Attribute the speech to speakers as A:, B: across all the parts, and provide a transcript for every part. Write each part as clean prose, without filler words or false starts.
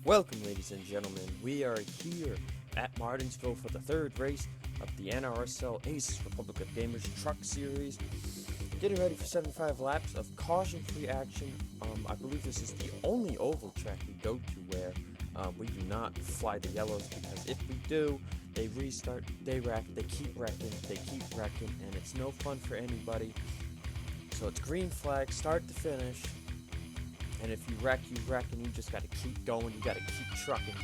A: Welcome, ladies and gentlemen. We are here at Martinsville for the third race of the NRSL Asus Republic of Gamers Truck Series. Getting ready for 75 laps of caution-free action. I believe this is the only oval track we go to where we do not fly the yellows, because if we do, they restart, they wreck, they keep wrecking, and it's no fun for anybody. So it's green flag, start to finish. And if you wreck, and you just gotta keep going, you gotta keep trucking.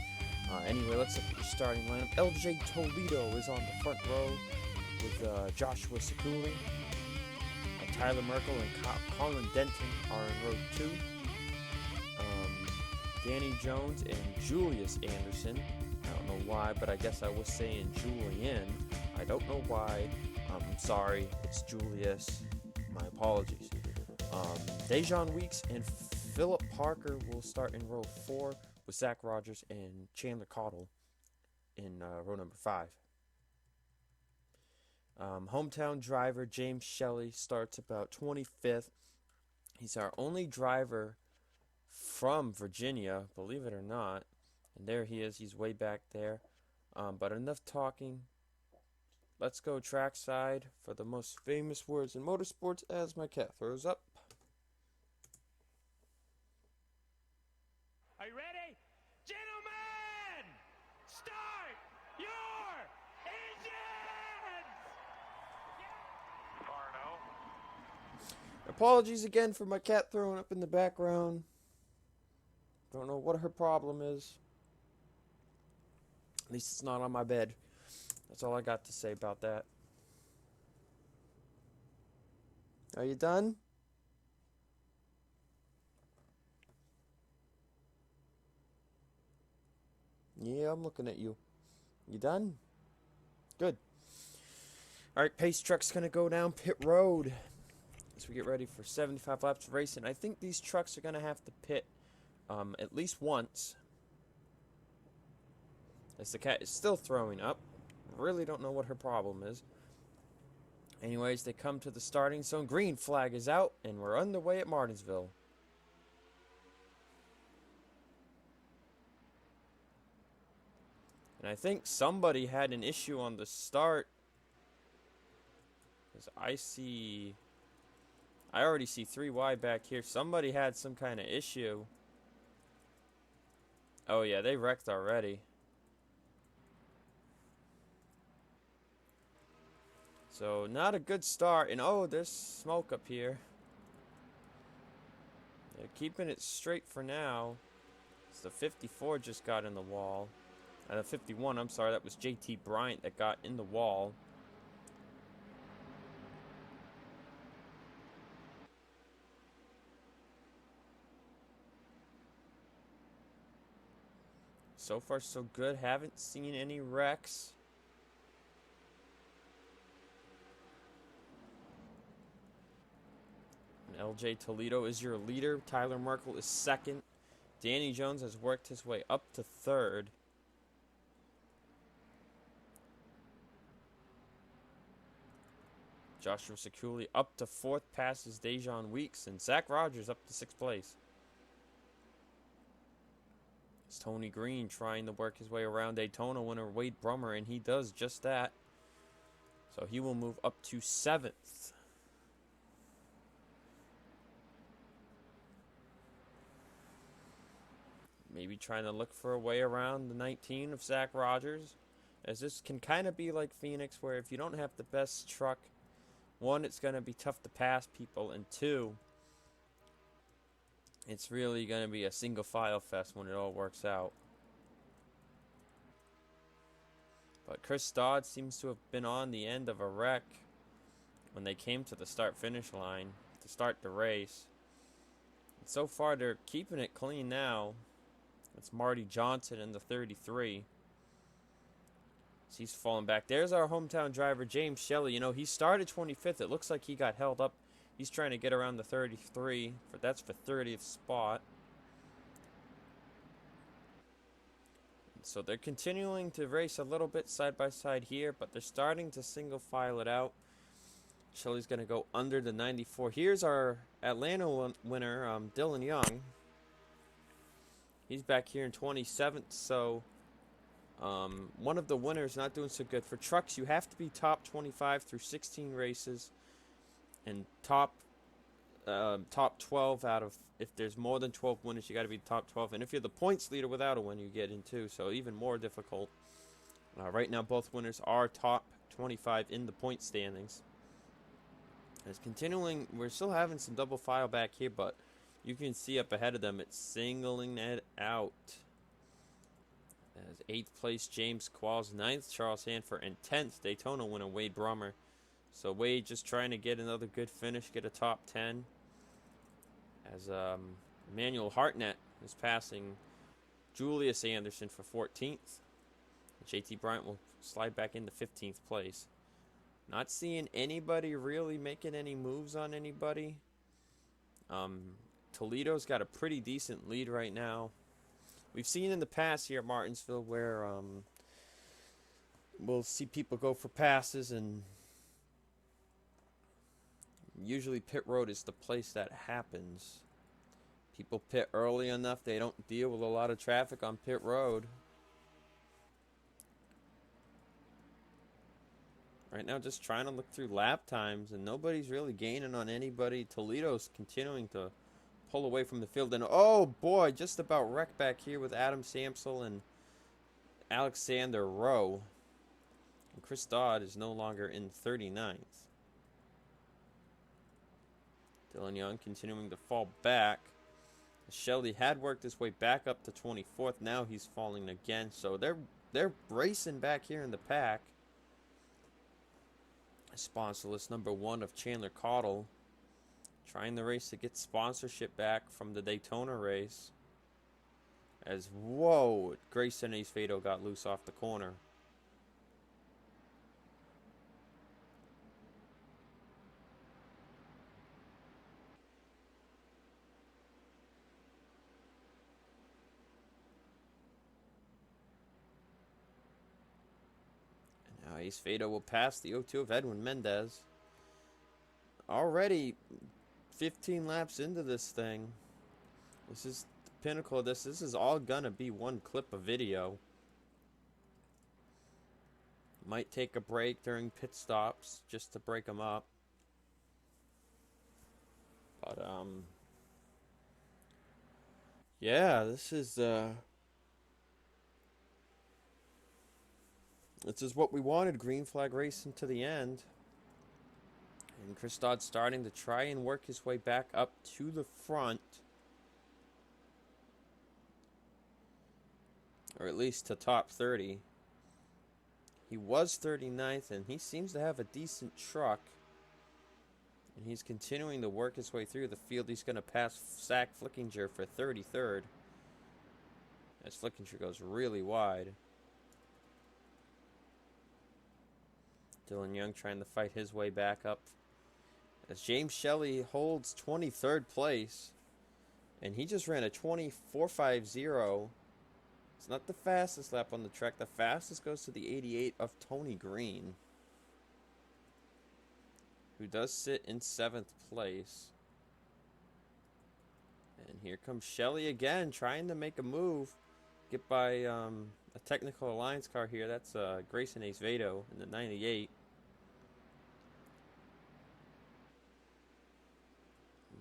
A: Anyway, let's look at your starting lineup. LJ Toledo is on the front row with Joshua Sekuli. Tyler Merkel and Colin Denton are in row 2. Danny Jones and Julius Anderson. I don't know why, but I guess I was saying Julian. I don't know why. I'm sorry, it's Julius. My apologies. Dejan Weeks and Philip Parker will start in row 4 with Zach Rogers and Chandler Cottle in row number 5. Hometown driver James Shelley starts about 25th. He's our only driver from Virginia, believe it or not. And there he is. He's way back there. But enough talking. Let's go trackside for the most famous words in motorsports as my cat throws up.
B: Are you ready? Gentlemen, start your engines! Farno.
A: Apologies again for my cat throwing up in the background. Don't know what her problem is. At least it's not on my bed. That's all I got to say about that. Are you done? Yeah, I'm looking at you. You done? Good. Alright, pace truck's gonna go down pit road as we get ready for 75 laps of racing. I think these trucks are gonna have to pit at least once, as the cat is still throwing up. Really don't know what her problem is. Anyways, they come to the starting zone. Green flag is out, and we're underway at Martinsville. And I think somebody had an issue on the start, because I already see 3Y back here. Somebody had some kind of issue. Oh yeah, they wrecked already. So not a good start. And oh, there's smoke up here. They're keeping it straight for now. So the 54 just got in the wall. The 51, I'm sorry, that was JT Bryant that got in the wall. So far, so good. Haven't seen any wrecks. And LJ Toledo is your leader. Tyler Merkel is second. Danny Jones has worked his way up to third. Joshua Sekuli up to 4th, passes Dejan Weeks, and Zach Rogers up to 6th place. It's Tony Green trying to work his way around Daytona winner Wade Brummer, and he does just that. So he will move up to 7th. Maybe trying to look for a way around the 19 of Zach Rogers, as this can kind of be like Phoenix, where if you don't have the best truck, 1, it's going to be tough to pass people, and 2, it's really going to be a single file fest when it all works out. But Chris Dodd seems to have been on the end of a wreck when they came to the start-finish line to start the race. And so far, they're keeping it clean now. It's Marty Johnson in the 33. He's falling back. There's our hometown driver, James Shelley. You know, he started 25th. It looks like he got held up. He's trying to get around the 33. That's for 30th spot. So they're continuing to race a little bit side by side here, but they're starting to single file it out. Shelley's going to go under the 94. Here's our Atlanta winner, Dylan Young. He's back here in 27th, so one of the winners not doing so good. For trucks, you have to be top 25 through 16 races, and top 12 out of, if there's more than 12 winners, you got to be top 12. And if you're the points leader without a win, you get in too, so even more difficult. Right now, both winners are top 25 in the point standings. It's continuing. We're still having some double file back here, but you can see up ahead of them, it's singling it out. As 8th place, James Qualls, 9th, Charles Hanford, and 10th, Daytona winner, Wade Brummer. So Wade just trying to get another good finish, get a top 10. As Emmanuel Hartnett is passing Julius Anderson for 14th. JT Bryant will slide back into 15th place. Not seeing anybody really making any moves on anybody. Toledo's got a pretty decent lead right now. We've seen in the past here at Martinsville where we'll see people go for passes, and usually pit road is the place that happens. People pit early enough, they don't deal with a lot of traffic on pit road. Right now, just trying to look through lap times, and nobody's really gaining on anybody. Toledo's continuing to pull away from the field, and oh boy, just about wrecked back here with Adam Samsel and Alexander Rowe. And Chris Dodd is no longer in 39th. Dylan Young continuing to fall back. Shelley had worked his way back up to 24th. Now he's falling again, so they're racing back here in the pack. Sponsorless number 1 of Chandler Caudle, trying the race to get sponsorship back from the Daytona race. As, whoa, Grayson Acevedo got loose off the corner. And now Acevedo will pass the 0-2 of Edwin Mendez. Already 15 laps into this thing. This is the pinnacle of this. This is all gonna be one clip of video. Might take a break during pit stops just to break them up. But yeah, this is what we wanted. Green flag racing to the end. And Chris Dodd starting to try and work his way back up to the front. Or at least to top 30. He was 39th, and he seems to have a decent truck. And he's continuing to work his way through the field. He's going to pass Zach Flickinger for 33rd. As Flickinger goes really wide. Dylan Young trying to fight his way back up. As James Shelley holds 23rd place. And he just ran a 24.50. It's not the fastest lap on the track. The fastest goes to the 88 of Tony Green, who does sit in 7th place. And here comes Shelley again, trying to make a move. Get by a technical alliance car here. That's Grayson Acevedo in the 98.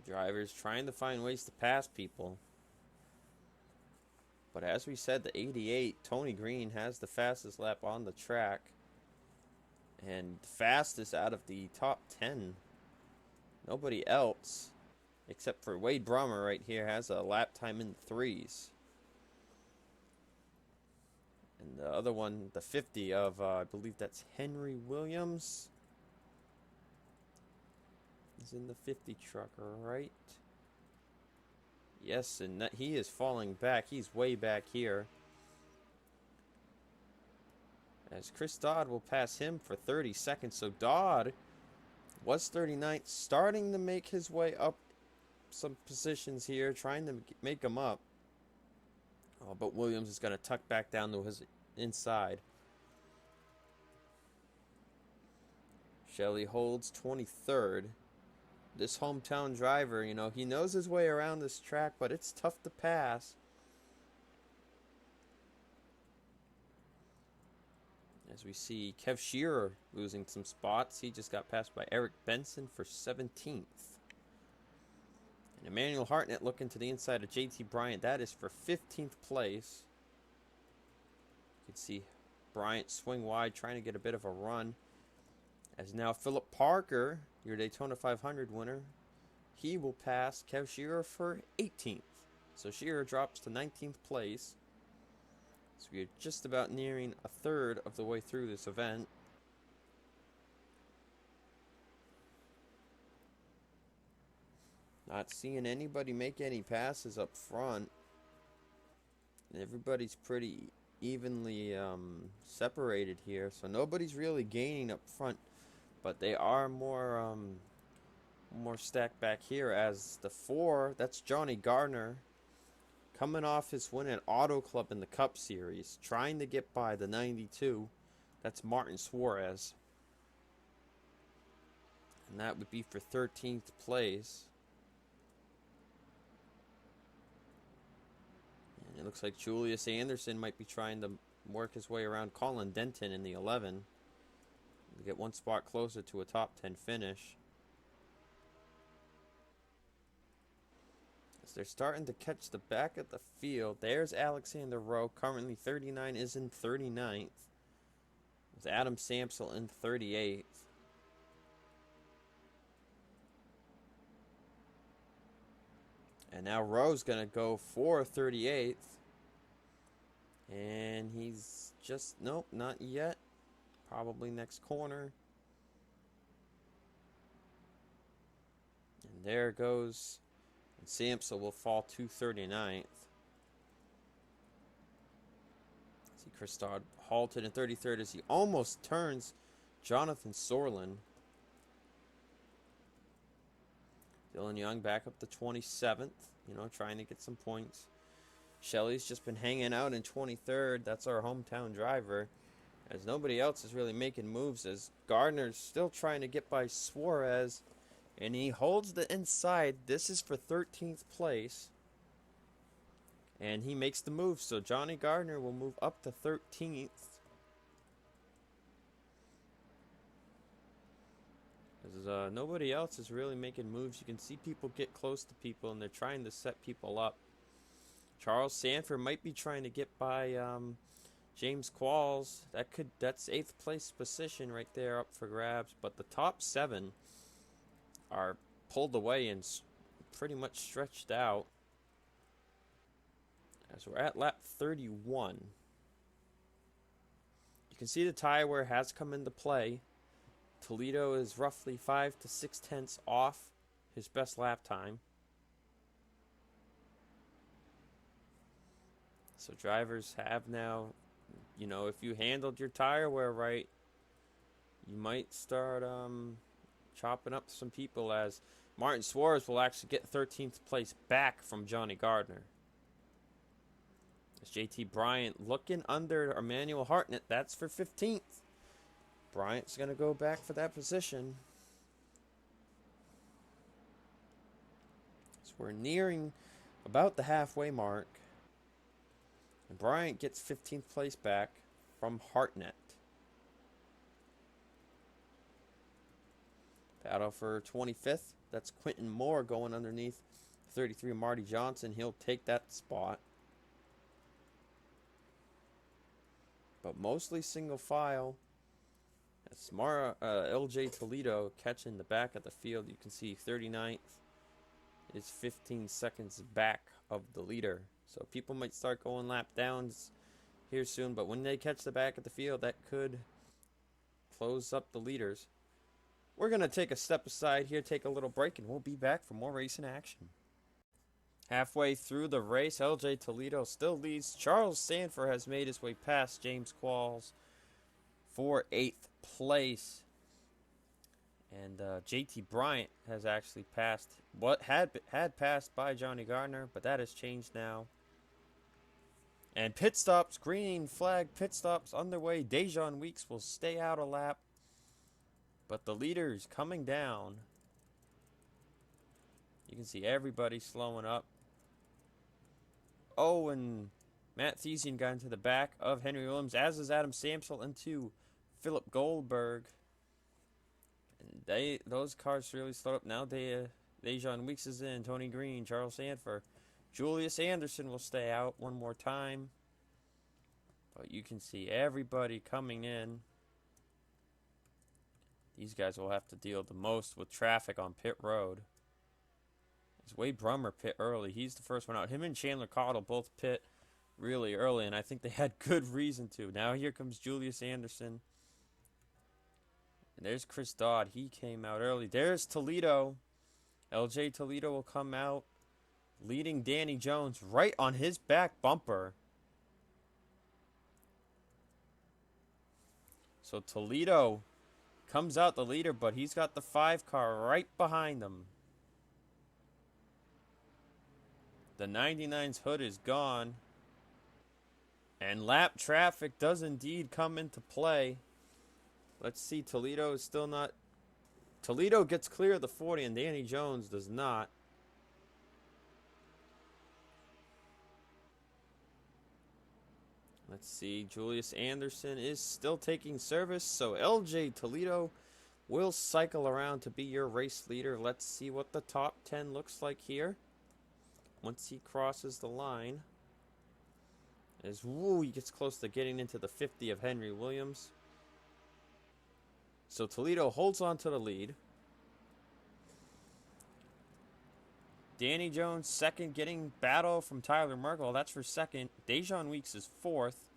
A: Drivers trying to find ways to pass people. But as we said, the 88, Tony Green, has the fastest lap on the track. And fastest out of the top 10. Nobody else, except for Wade Brummer right here, has a lap time in the 3s. And the other one, the 50 of, I believe that's Henry Williams. He's in the 50 truck, right? Yes, and that, he is falling back. He's way back here. As Chris Dodd will pass him for 30 seconds. So Dodd was 39th, starting to make his way up some positions here, trying to make him up. Oh, but Williams is going to tuck back down to his inside. Shelley holds 23rd. This hometown driver, you know, he knows his way around this track, but it's tough to pass. As we see Kev Shearer losing some spots. He just got passed by Eric Benson for 17th. And Emmanuel Hartnett looking to the inside of JT Bryant. That is for 15th place. You can see Bryant swing wide, trying to get a bit of a run. As now Philip Parker, your Daytona 500 winner, he will pass Kev Shearer for 18th. So Shearer drops to 19th place. So we are just about nearing a third of the way through this event. Not seeing anybody make any passes up front. Everybody's pretty evenly separated here, so nobody's really gaining up front, but they are more stacked back here. As the 4, that's Johnny Gardner, coming off his win at Auto Club in the Cup Series, trying to get by the 92. That's Martin Suarez, and that would be for 13th place. It looks like Julius Anderson might be trying to work his way around Colin Denton in the 11 to get one spot closer to a top 10 finish. As they're starting to catch the back of the field, there's Alexander Rowe, currently 39, is in 39th, with Adam Samsel in 38th. And now Rowe's going to go for 38th. And he's just, nope, not yet. Probably next corner. And there goes. And Samsel will fall to 39th. See Christard halted in 33rd as he almost turns Jonathan Sorlin. Dylan Young back up to 27th, trying to get some points. Shelley's just been hanging out in 23rd. That's our hometown driver. As nobody else is really making moves, as Gardner's still trying to get by Suarez. And he holds the inside. This is for 13th place. And he makes the move. So Johnny Gardner will move up to 13th. As nobody else is really making moves. You can see people get close to people and they're trying to set people up. Charles Sanford might be trying to get by James Qualls. That's 8th place position right there up for grabs. But the top 7 are pulled away and pretty much stretched out. As we're at lap 31. You can see the tire wear has come into play. Toledo is roughly 5 to 6 tenths off his best lap time. So drivers have now, if you handled your tire wear right, you might start chopping up some people, as Martin Suarez will actually get 13th place back from Johnny Gardner. As JT Bryant looking under Emmanuel Hartnett, that's for 15th. Bryant's going to go back for that position. So we're nearing about the halfway mark. And Bryant gets 15th place back from Hartnett. Battle for 25th. That's Quentin Moore going underneath 33 Marty Johnson. He'll take that spot. But mostly single file. That's LJ Toledo catching the back of the field. You can see 39th is 15 seconds back of the leader. So people might start going lap downs here soon. But when they catch the back of the field, that could close up the leaders. We're going to take a step aside here, take a little break, and we'll be back for more racing action. Halfway through the race, LJ Toledo still leads. Charles Sanford has made his way past James Qualls for 8th place. And JT Bryant has actually passed what had passed by Johnny Gardner, but that has changed now. And pit stops, green flag pit stops underway. Dejon Weeks will stay out a lap. But the leaders coming down. You can see everybody slowing up. Oh, and Matt Thesian got into the back of Henry Williams, as is Adam Samsel, into Philip Goldberg. And those cars really slowed up. Now Dejan Weeks is in, Tony Green, Charles Sanford. Julius Anderson will stay out one more time. But you can see everybody coming in. These guys will have to deal the most with traffic on pit road. As Wade Brummer pit early. He's the first one out. Him and Chandler Cottle both pit really early, and I think they had good reason to. Now here comes Julius Anderson. And there's Chris Dodd. He came out early. There's Toledo. LJ Toledo will come out, leading Danny Jones right on his back bumper. So Toledo comes out the leader, but he's got the 5 car right behind him. The 99's hood is gone. And lap traffic does indeed come into play. Let's see, Toledo is still not... Toledo gets clear of the 40 and Danny Jones does not. Let's see, Julius Anderson is still taking service, so LJ Toledo will cycle around to be your race leader. Let's see what the top 10 looks like here. Once he crosses the line. As he gets close to getting into the 50 of Henry Williams. So Toledo holds on to the lead. Danny Jones second, getting battle from Tyler Merkel. That's for second. Dejan Weeks is fourth.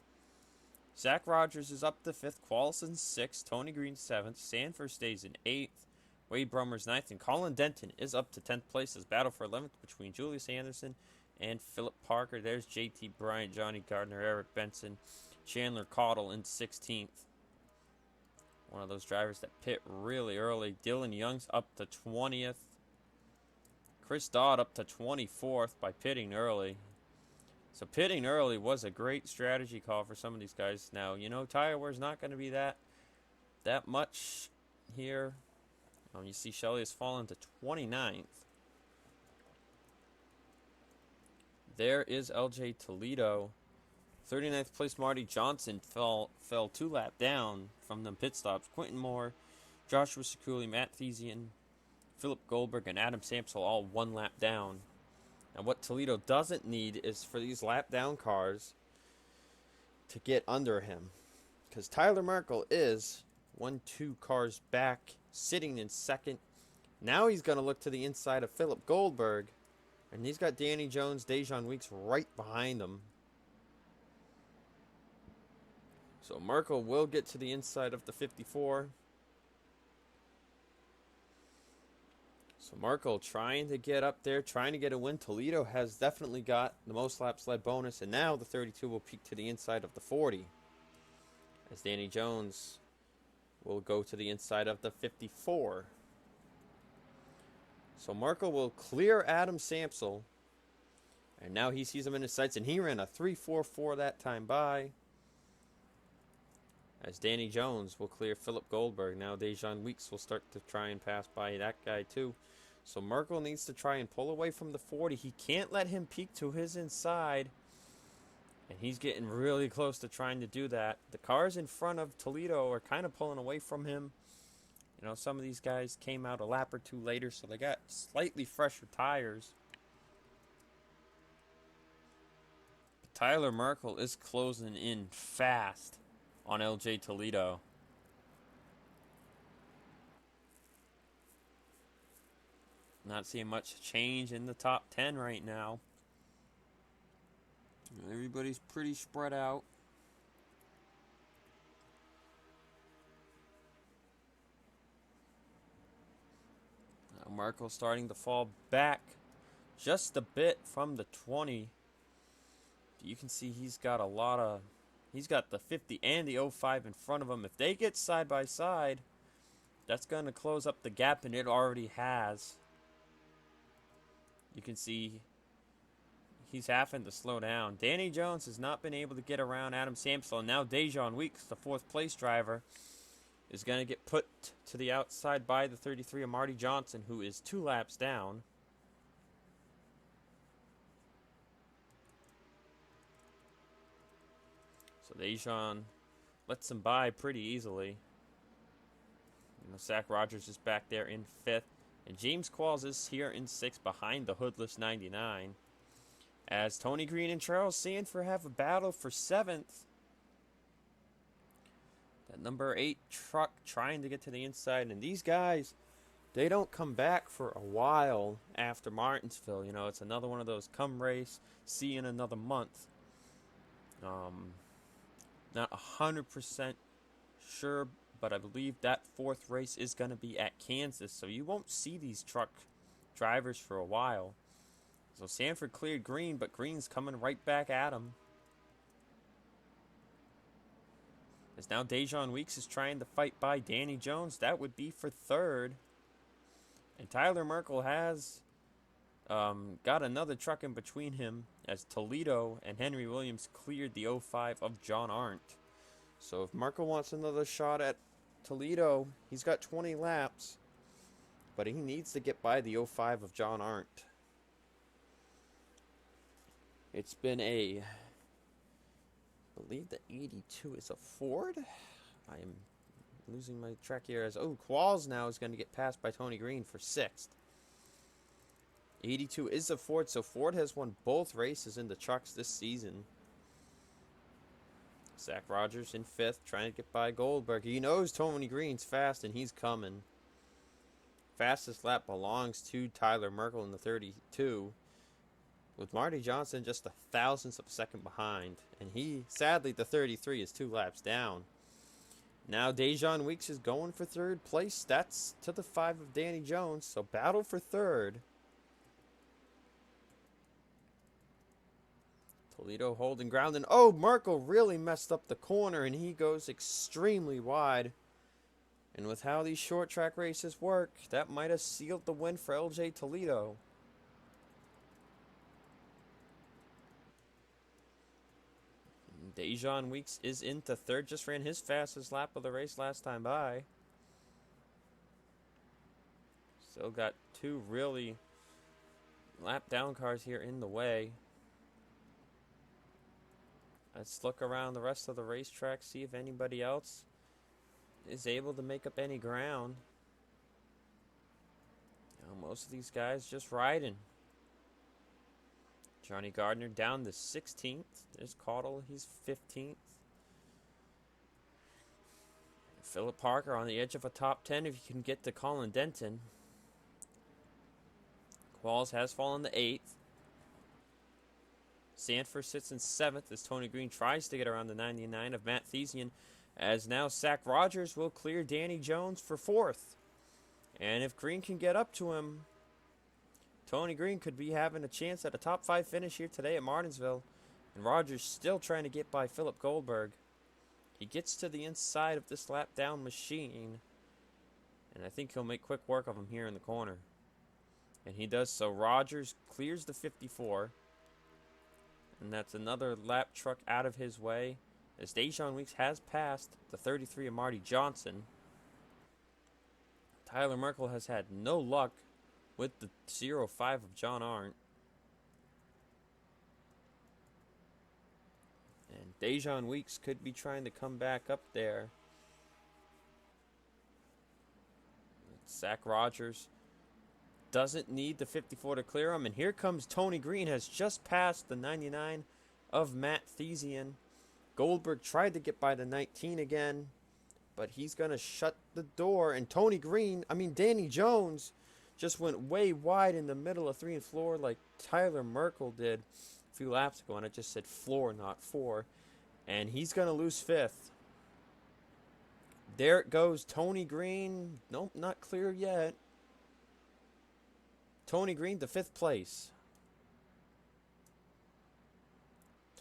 A: Zach Rogers is up to fifth. Qualison sixth. Tony Green seventh. Sanford stays in eighth. Wade Brummer's ninth. And Colin Denton is up to 10th place as battle for 11th between Julius Anderson and Philip Parker. There's JT Bryant, Johnny Gardner, Eric Benson, Chandler Cottle in 16th. One of those drivers that pit really early. Dylan Young's up to 20th. Chris Dodd up to 24th by pitting early. So pitting early was a great strategy call for some of these guys. Now, you know, tire wear's not going to be that much here. You see Shelley has fallen to 29th. There is LJ Toledo. 39th place Marty Johnson fell 2 lap down from the pit stops. Quentin Moore, Joshua Sekuli, Matt Thesian, Philip Goldberg, and Adam Samsel all 1 lap down. Now what Toledo doesn't need is for these lap down cars to get under him. Because Tyler Merkel is 1-2 cars back, sitting in second. Now he's going to look to the inside of Philip Goldberg. And he's got Danny Jones, Dejan Weeks right behind him. So Merkel will get to the inside of the 54. So Merkel trying to get up there, trying to get a win. Toledo has definitely got the most laps led bonus. And now the 32 will peek to the inside of the 40. As Danny Jones will go to the inside of the 54. So Merkel will clear Adam Samsel. And now he sees him in his sights. And he ran a 3.44 that time by. As Danny Jones will clear Philip Goldberg. Now Dejan Weeks will start to try and pass by that guy too. So Merkel needs to try and pull away from the 40. He can't let him peek to his inside. And he's getting really close to trying to do that. The cars in front of Toledo are kind of pulling away from him. You know, some of these guys came out a lap or two later, so they got slightly fresher tires. But Tyler Merkel is closing in fast on LJ Toledo. Not seeing much change in the top 10 right now. Everybody's pretty spread out. Now Merkel starting to fall back just a bit from the 20. You can see he's got the 50 and the 05 in front of him. If they get side by side, that's going to close up the gap, and it already has. You can see he's having to slow down. Danny Jones has not been able to get around Adam Samsel. And now Dejan Weeks, the 4th place driver, is going to get put to the outside by the 33 of Marty Johnson, who is 2 laps down. So Dejan lets him by pretty easily. You know, Zach Rogers is back there in 5th. And James Qualls is here in 6th behind the hoodless 99. As Tony Green and Charles Sanford have a battle for 7th. That number 8 truck trying to get to the inside. And these guys, they don't come back for a while after Martinsville. You know, it's another one of those come race, see you in another month. Not 100% sure, but I believe that 4th race is going to be at Kansas. So you won't see these truck drivers for a while. So Sanford cleared Green, but Green's coming right back at him. As now Dejon Weeks is trying to fight by Danny Jones. That would be for 3rd. And Tyler Merkel has got another truck in between him as Toledo and Henry Williams cleared the 05 of John Arndt. So if Merkel wants another shot at Toledo, he's got 20 laps. But he needs to get by the 05 of John Arndt. It's been I believe the 82 is a Ford. I am losing my track here as, Qualls now is going to get passed by Tony Green for 6th. 82 is a Ford, so Ford has won both races in the trucks this season. Zach Rogers in 5th, trying to get by Goldberg. He knows Tony Green's fast, and he's coming. Fastest lap belongs to Tyler Merkel in the 32, with Marty Johnson just a thousandth of a second behind. And he, sadly, the 33 is 2 laps down. Now Dejon Weeks is going for 3rd place. That's to the 5 of Danny Jones, so battle for 3rd. Toledo holding ground, and Merkel really messed up the corner, and he goes extremely wide. And with how these short track races work, that might have sealed the win for LJ Toledo. Dejon Weeks is into 3rd, just ran his fastest lap of the race last time by. Still got 2 really lap down cars here in the way. Let's look around the rest of the racetrack, see if anybody else is able to make up any ground. Now, most of these guys just riding. Johnny Gardner down to 16th. There's Caudle, he's 15th. Philip Parker on the edge of a top 10 if you can get to Colin Denton. Qualls has fallen to 8th. Sanford sits in 7th as Tony Green tries to get around the 99 of Matt Thesian, as now Zach Rogers will clear Danny Jones for 4th. And if Green can get up to him, Tony Green could be having a chance at a top 5 finish here today at Martinsville. And Rogers still trying to get by Philip Goldberg. He gets to the inside of this lap down machine, and I think he'll make quick work of him here in the corner. And he does so. Rogers clears the 54. And that's another lap truck out of his way, as Dejon Weeks has passed the 33 of Marty Johnson. Tyler Merkel has had no luck with the 05 of John Arndt. And Dejon Weeks could be trying to come back up there. Zach Rogers doesn't need the 54 to clear him. And here comes Tony Green, has just passed the 99 of Matt Thesian. Goldberg tried to get by the 19 again, but he's going to shut the door. And Danny Jones just went way wide in the middle of 3 and 4 like Tyler Merkel did a few laps ago. And I just said floor, not 4. And he's going to lose 5th. There it goes. Tony Green. Nope, not clear yet. Tony Green to 5th place.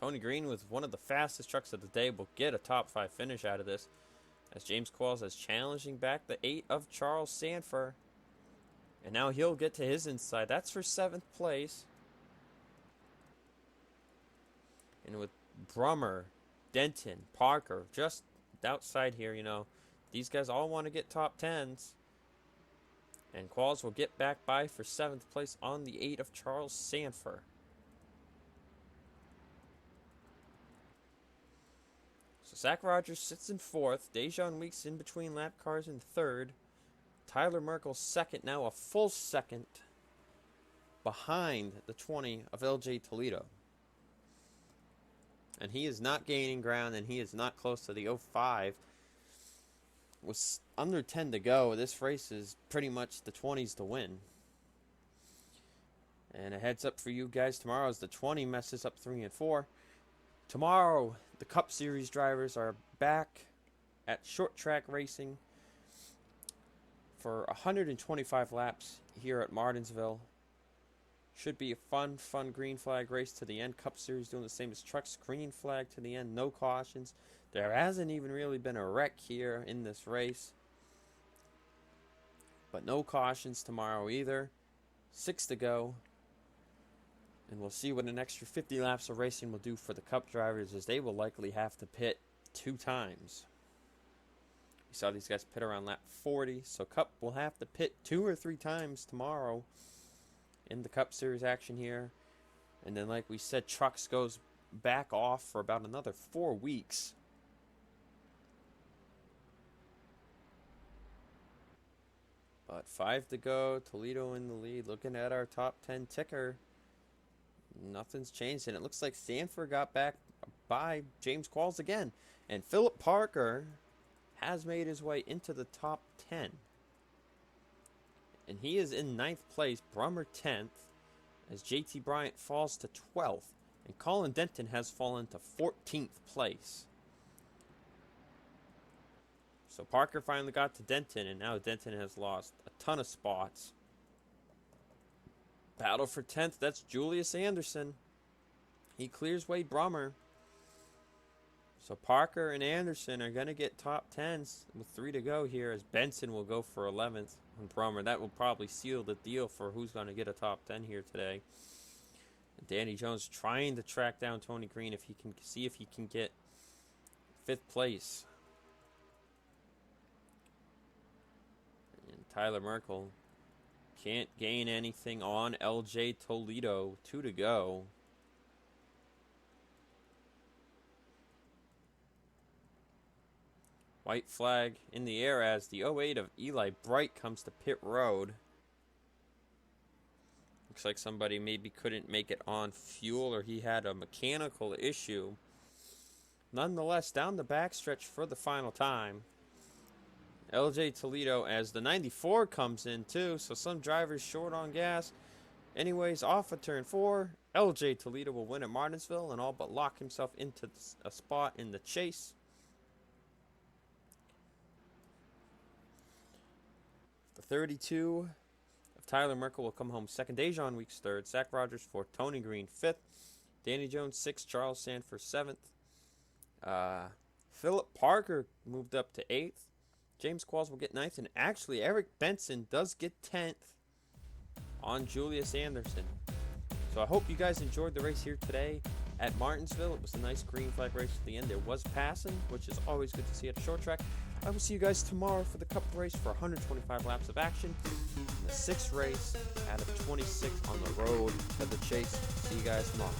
A: Tony Green, with one of the fastest trucks of the day, will get a top 5 finish out of this, as James Qualls is challenging back the 8 of Charles Sanford. And now he'll get to his inside. That's for 7th place. And with Brummer, Denton, Parker just outside here, these guys all want to get top 10s. And Qualls will get back by for 7th place on the 8 of Charles Sanford. So Zach Rogers sits in 4th. Dejon Weeks in between lap cars in 3rd. Tyler Merkel 2nd, now a full 2nd behind the 20 of LJ Toledo. And he is not gaining ground, and he is not close to the 05. With under 10 to go, this race is pretty much the 20s to win. And a heads up for you guys, tomorrow as the 20 messes up 3 and 4. Tomorrow, the Cup Series drivers are back at short track racing for 125 laps here at Martinsville. Should be a fun green flag race to the end. Cup Series doing the same as trucks. Green flag to the end, no cautions. There hasn't even really been a wreck here in this race. But no cautions tomorrow either. 6 to go. And we'll see what an extra 50 laps of racing will do for the Cup drivers, as they will likely have to pit 2 times. We saw these guys pit around lap 40, so Cup will have to pit 2 or 3 times tomorrow in the Cup Series action here. And then, like we said, trucks goes back off for about another 4 weeks. But 5 to go, Toledo in the lead. Looking at our top 10 ticker, nothing's changed, and it looks like Sanford got back by James Qualls again. And Philip Parker has made his way into the top 10. And he is in 9th place, Brummer 10th, as JT Bryant falls to 12th. And Colin Denton has fallen to 14th place. So Parker finally got to Denton, and now Denton has lost a ton of spots. Battle for 10th, that's Julius Anderson. He clears Wade Brummer. So Parker and Anderson are going to get top 10s with 3 to go here, as Benson will go for 11th on Brummer. That will probably seal the deal for who's going to get a top 10 here today. And Danny Jones trying to track down Tony Green if he can see if he can get 5th place. And Tyler Merkel can't gain anything on LJ Toledo. 2 to go. White flag in the air as the 08 of Eli Bright comes to pit road. Looks like somebody maybe couldn't make it on fuel, or he had a mechanical issue. Nonetheless, down the backstretch for the final time. LJ Toledo as the 94 comes in too, so some drivers short on gas. Anyways, off of turn 4, LJ Toledo will win at Martinsville and all but lock himself into a spot in the chase. The 32 of Tyler Merkel will come home second. Dejon Weeks 3rd. Zach Rogers 4th. Tony Green 5th. Danny Jones 6th. Charles Sanford 7th. Philip Parker moved up to 8th. James Qualls will get 9th. And actually, Eric Benson does get 10th on Julius Anderson. So I hope you guys enjoyed the race here today at Martinsville. It was a nice green flag race at the end. There was passing, which is always good to see at a short track. I will see you guys tomorrow for the Cup race for 125 laps of action. The 6th race out of 26 on the road to the chase. See you guys tomorrow.